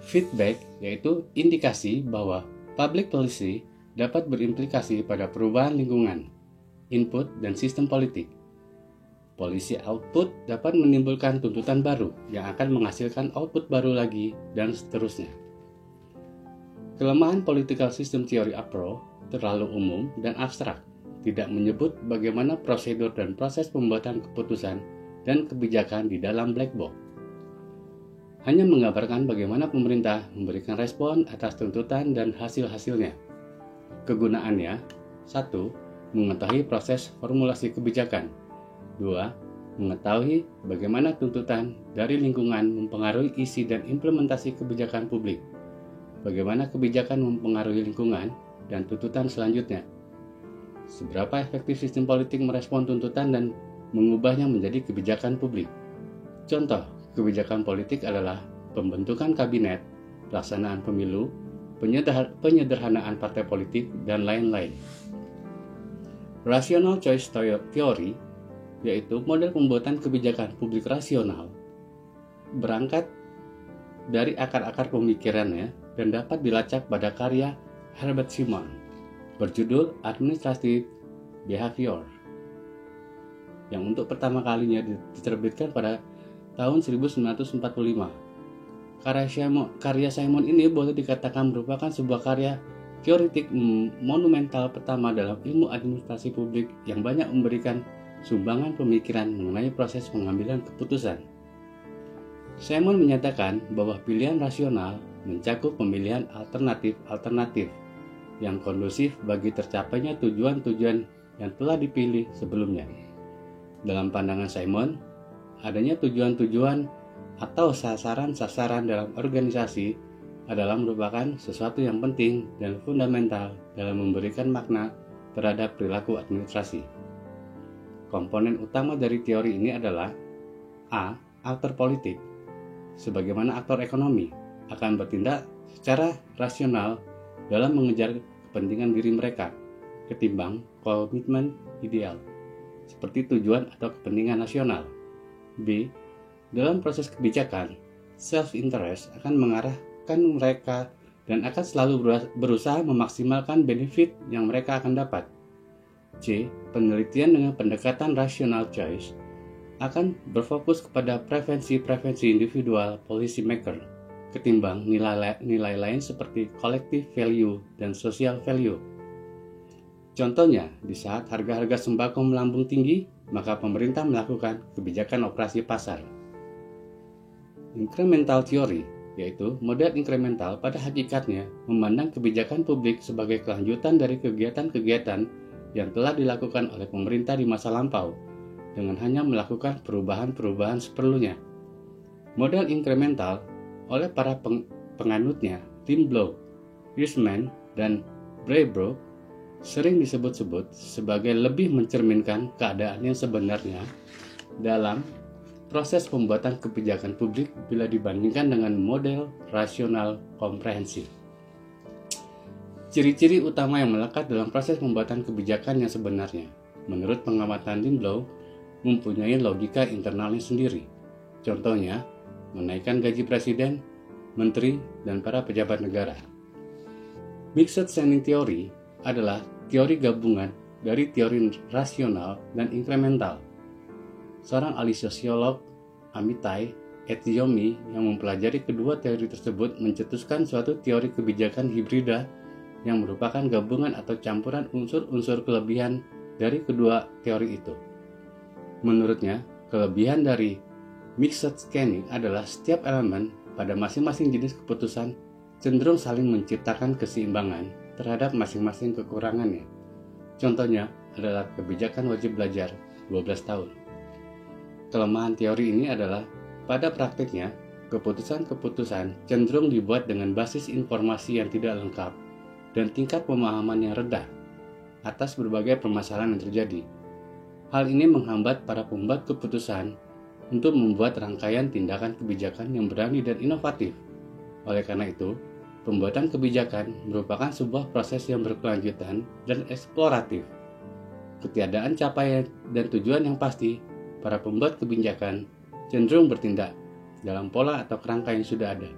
Feedback yaitu indikasi bahwa public policy dapat berimplikasi pada perubahan lingkungan, input, dan sistem politik. Policy output dapat menimbulkan tuntutan baru yang akan menghasilkan output baru lagi, dan seterusnya. Kelemahan political system theory approach terlalu umum dan abstrak, tidak menyebut bagaimana prosedur dan proses pembuatan keputusan dan kebijakan di dalam black box. Hanya menggambarkan bagaimana pemerintah memberikan respon atas tuntutan dan hasil-hasilnya. Kegunaannya: 1. Mengetahui proses formulasi kebijakan. 2. Mengetahui bagaimana tuntutan dari lingkungan mempengaruhi isi dan implementasi kebijakan publik. Bagaimana kebijakan mempengaruhi lingkungan dan tuntutan selanjutnya. Seberapa efektif sistem politik merespon tuntutan dan mengubahnya menjadi kebijakan publik. Contoh kebijakan politik adalah pembentukan kabinet, pelaksanaan pemilu, penyederhanaan partai politik, dan lain-lain. Rational choice theory, yaitu model pembuatan kebijakan publik rasional, berangkat dari akar-akar pemikirannya dan dapat dilacak pada karya Herbert Simon berjudul Administrative Behavior, yang untuk pertama kalinya diterbitkan pada tahun 1945. Karya Simon ini boleh dikatakan merupakan sebuah karya teoretik monumental pertama dalam ilmu administrasi publik yang banyak memberikan sumbangan pemikiran mengenai proses pengambilan keputusan. Simon menyatakan bahwa pilihan rasional mencakup pemilihan alternatif yang kondusif bagi tercapainya tujuan-tujuan yang telah dipilih sebelumnya. Dalam pandangan Simon, adanya tujuan-tujuan atau sasaran-sasaran dalam organisasi adalah merupakan sesuatu yang penting dan fundamental dalam memberikan makna terhadap perilaku administrasi. Komponen utama dari teori ini adalah A. Aktor politik, sebagaimana aktor ekonomi, akan bertindak secara rasional dalam mengejar kepentingan diri mereka ketimbang komitmen ideal, seperti tujuan atau kepentingan nasional. B. Dalam proses kebijakan, self-interest akan mengarahkan mereka dan akan selalu berusaha memaksimalkan benefit yang mereka akan dapat. C. Penelitian dengan pendekatan rational choice akan berfokus kepada preferensi individual policy maker ketimbang nilai lain seperti collective value dan social value. Contohnya, di saat harga-harga sembako melambung tinggi, maka pemerintah melakukan kebijakan operasi pasar. Incremental theory, yaitu model incremental pada hakikatnya memandang kebijakan publik sebagai kelanjutan dari kegiatan-kegiatan yang telah dilakukan oleh pemerintah di masa lampau, dengan hanya melakukan perubahan-perubahan seperlunya. Model incremental oleh para penganutnya, Limbaugh, Eastman, dan Braybrook, sering disebut-sebut sebagai lebih mencerminkan keadaan yang sebenarnya dalam proses pembuatan kebijakan publik bila dibandingkan dengan model rasional komprehensif. Ciri-ciri utama yang melekat dalam proses pembuatan kebijakan yang sebenarnya, menurut pengamatan Limbaugh, mempunyai logika internalnya sendiri. Contohnya, menaikkan gaji presiden, menteri, dan para pejabat negara. Mixed signing theory adalah teori gabungan dari teori rasional dan incremental. Seorang ahli sosiolog, Amitai Etiomi, yang mempelajari kedua teori tersebut mencetuskan suatu teori kebijakan hibrida yang merupakan gabungan atau campuran unsur-unsur kelebihan dari kedua teori itu. Menurutnya, kelebihan dari mixed scanning adalah setiap elemen pada masing-masing jenis keputusan cenderung saling menciptakan keseimbangan terhadap masing-masing kekurangannya. Contohnya adalah kebijakan wajib belajar 12 tahun. Kelemahan teori ini adalah, pada praktiknya, keputusan-keputusan cenderung dibuat dengan basis informasi yang tidak lengkap dan tingkat pemahaman yang rendah atas berbagai permasalahan yang terjadi. Hal ini menghambat para pembuat keputusan untuk membuat rangkaian tindakan kebijakan yang berani dan inovatif. Oleh karena itu, pembuatan kebijakan merupakan sebuah proses yang berkelanjutan dan eksploratif. Ketiadaan capaian dan tujuan yang pasti, para pembuat kebijakan cenderung bertindak dalam pola atau kerangka yang sudah ada.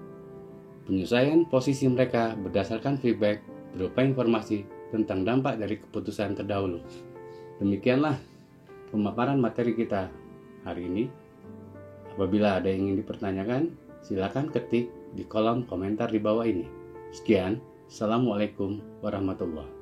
Penyesuaian posisi mereka berdasarkan feedback berupa informasi tentang dampak dari keputusan terdahulu. Demikianlah pemaparan materi kita hari ini. Apabila ada yang ingin dipertanyakan, silakan ketik di kolom komentar di bawah ini. Sekian, Assalamualaikum warahmatullahi wabarakatuh.